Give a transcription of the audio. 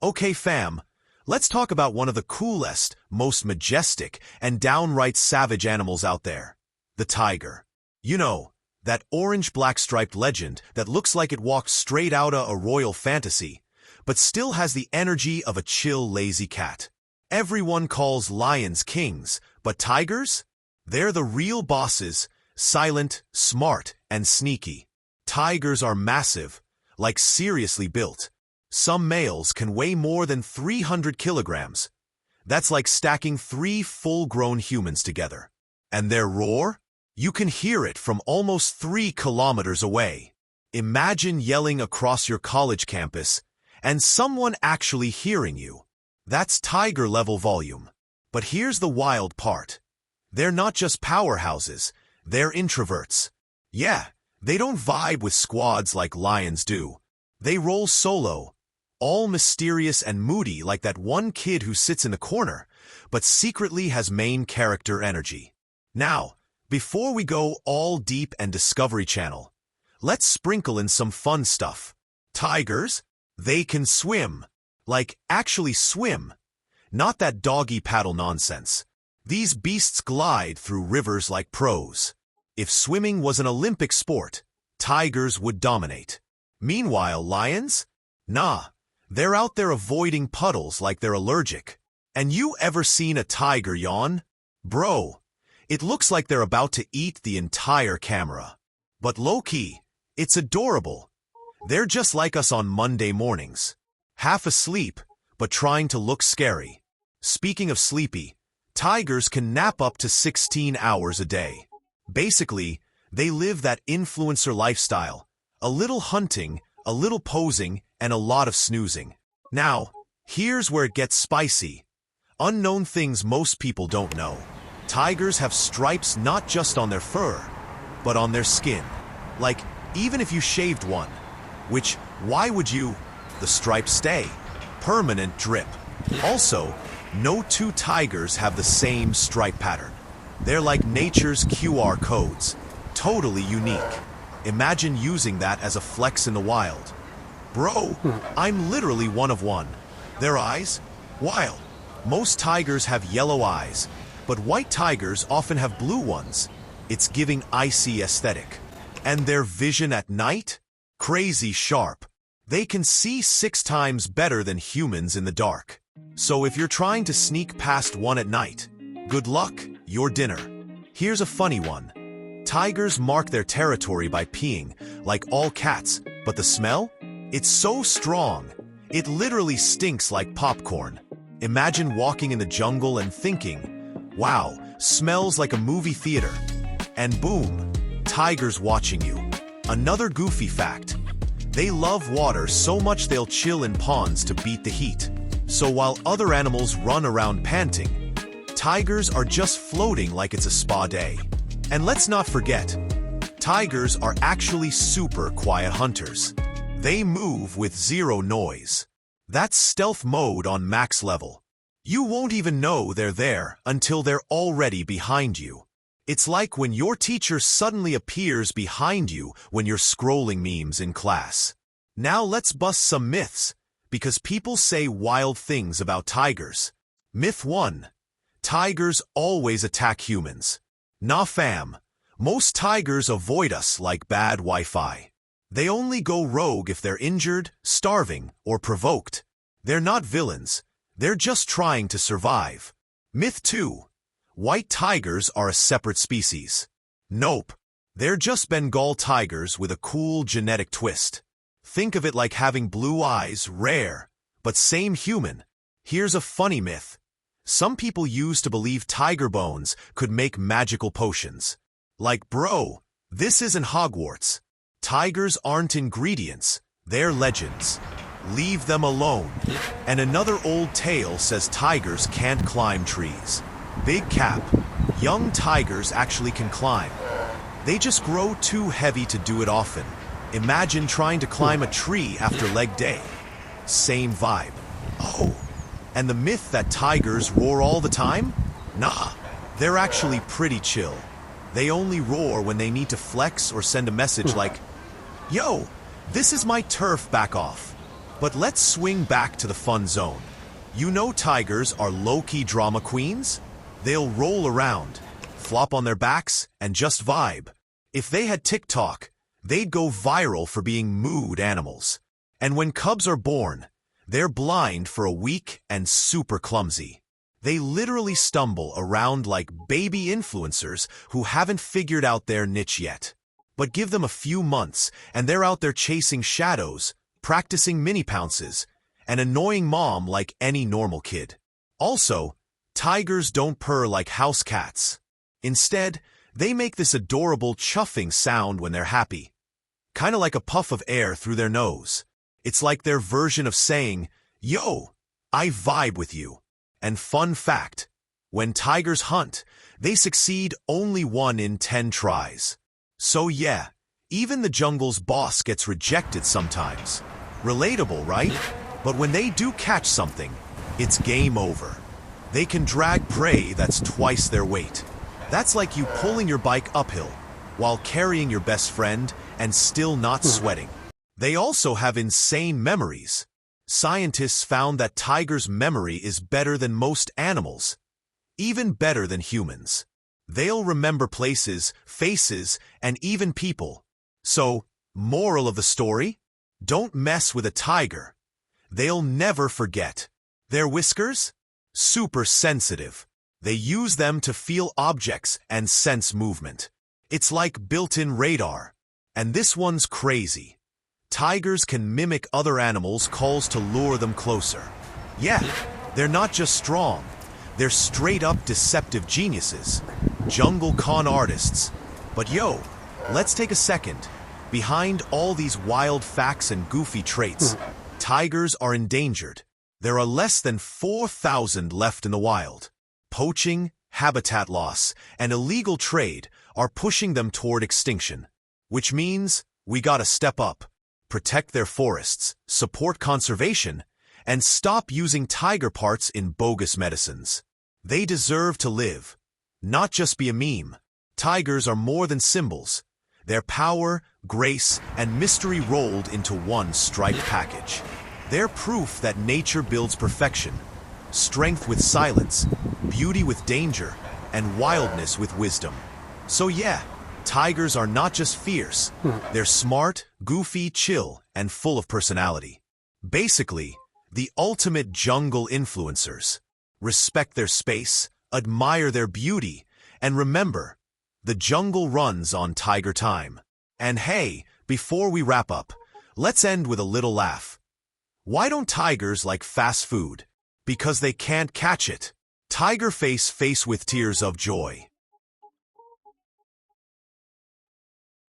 Okay fam, let's talk about one of the coolest, most majestic, and downright savage animals out there. The tiger. You know, that orange-black striped legend that looks like it walked straight outta a royal fantasy, but still has the energy of a chill, lazy cat. Everyone calls lions kings, but tigers? They're the real bosses, silent, smart, and sneaky. Tigers are massive, like seriously built. Some males can weigh more than 300 kilograms. That's like stacking 3 full-grown humans together. And their roar? You can hear it from almost 3 kilometers away. Imagine yelling across your college campus and someone actually hearing you. That's tiger-level volume. But here's the wild part. They're not just powerhouses, they're introverts. Yeah, they don't vibe with squads like lions do. They roll solo, all mysterious and moody like that one kid who sits in the corner, but secretly has main character energy. Now, before we go all deep and Discovery Channel, let's sprinkle in some fun stuff. Tigers? They can swim. Like, actually swim. Not that doggy paddle nonsense. These beasts glide through rivers like pros. If swimming was an Olympic sport, tigers would dominate. Meanwhile, lions? Nah, they're out there avoiding puddles like they're allergic. And you ever seen a tiger yawn? Bro, it looks like they're about to eat the entire camera. But low-key, it's adorable. They're just like us on Monday mornings. Half asleep, but trying to look scary. Speaking of sleepy, tigers can nap up to 16 hours a day. Basically, they live that influencer lifestyle. A little hunting, a little posing, and a lot of snoozing. Now, here's where it gets spicy. Unknown things most people don't know. Tigers have stripes not just on their fur, but on their skin. Like, even if you shaved one. Which, why would you? The stripes stay. Permanent drip. Also, no two tigers have the same stripe pattern. They're like nature's QR codes. Totally unique. Imagine using that as a flex in the wild. Bro, I'm literally one of one. Their eyes? Wild. Most tigers have yellow eyes, but white tigers often have blue ones. It's giving icy aesthetic. And their vision at night? Crazy sharp. They can see 6 times better than humans in the dark. So if you're trying to sneak past one at night, good luck, your dinner. Here's a funny one. Tigers mark their territory by peeing, like all cats, but the smell? It's so strong. It literally stinks like popcorn. Imagine walking in the jungle and thinking, wow, smells like a movie theater. And boom, tigers watching you. Another goofy fact. They love water so much they'll chill in ponds to beat the heat. So while other animals run around panting, tigers are just floating like it's a spa day. And let's not forget, tigers are actually super quiet hunters. They move with 0 noise. That's stealth mode on max level. You won't even know they're there until they're already behind you. It's like when your teacher suddenly appears behind you when you're scrolling memes in class. Now let's bust some myths, because people say wild things about tigers. Myth 1. Tigers always attack humans. Nah fam, most tigers avoid us like bad Wi-Fi. They only go rogue if they're injured, starving, or provoked. They're not villains, they're just trying to survive. Myth 2. White tigers are a separate species. Nope, they're just Bengal tigers with a cool genetic twist. Think of it like having blue eyes, rare, but same human. Here's a funny myth. Some people used to believe tiger bones could make magical potions. Like, bro, this isn't Hogwarts. Tigers aren't ingredients, they're legends. Leave them alone. And another old tale says tigers can't climb trees. Big cap. Young tigers actually can climb. They just grow too heavy to do it often. Imagine trying to climb a tree after leg day. Same vibe. Oh, and the myth that tigers roar all the time? Nah, they're actually pretty chill. They only roar when they need to flex or send a message like, yo, this is my turf, back off. But let's swing back to the fun zone. You know tigers are low-key drama queens? They'll roll around, flop on their backs, and just vibe. If they had TikTok, they'd go viral for being mood animals. And when cubs are born, they're blind for a week and super clumsy. They literally stumble around like baby influencers who haven't figured out their niche yet. But give them a few months, and they're out there chasing shadows, practicing mini pounces, and annoying mom like any normal kid. Also, tigers don't purr like house cats. Instead, they make this adorable chuffing sound when they're happy. Kinda like a puff of air through their nose. It's like their version of saying, "Yo, I vibe with you." And fun fact, when tigers hunt, they succeed only 1 in 10 tries. So yeah, even the jungle's boss gets rejected sometimes. Relatable, right? But when they do catch something, it's game over. They can drag prey that's twice their weight. That's like you pulling your bike uphill while carrying your best friend and still not sweating. They also have insane memories. Scientists found that tigers' memory is better than most animals, even better than humans. They'll remember places, faces, and even people. So, moral of the story? Don't mess with a tiger. They'll never forget. Their whiskers? Super sensitive. They use them to feel objects and sense movement. It's like built-in radar. And this one's crazy. Tigers can mimic other animals' calls to lure them closer. Yeah, they're not just strong. They're straight-up deceptive geniuses. Jungle con artists. But yo, let's take a second. Behind all these wild facts and goofy traits, tigers are endangered. There are less than 4,000 left in the wild. Poaching, habitat loss, and illegal trade are pushing them toward extinction. Which means we gotta step up, protect their forests, support conservation, and stop using tiger parts in bogus medicines. They deserve to live, not just be a meme. Tigers are more than symbols. They're power, grace, and mystery rolled into one striped package. They're proof that nature builds perfection, strength with silence, beauty with danger, and wildness with wisdom. So yeah, tigers are not just fierce. They're smart, goofy, chill, and full of personality. Basically, the ultimate jungle influencers. Respect their space, admire their beauty, and remember, the jungle runs on tiger time. And hey, before we wrap up, let's end with a little laugh. Why don't tigers like fast food? Because they can't catch it. Tiger face with tears of joy.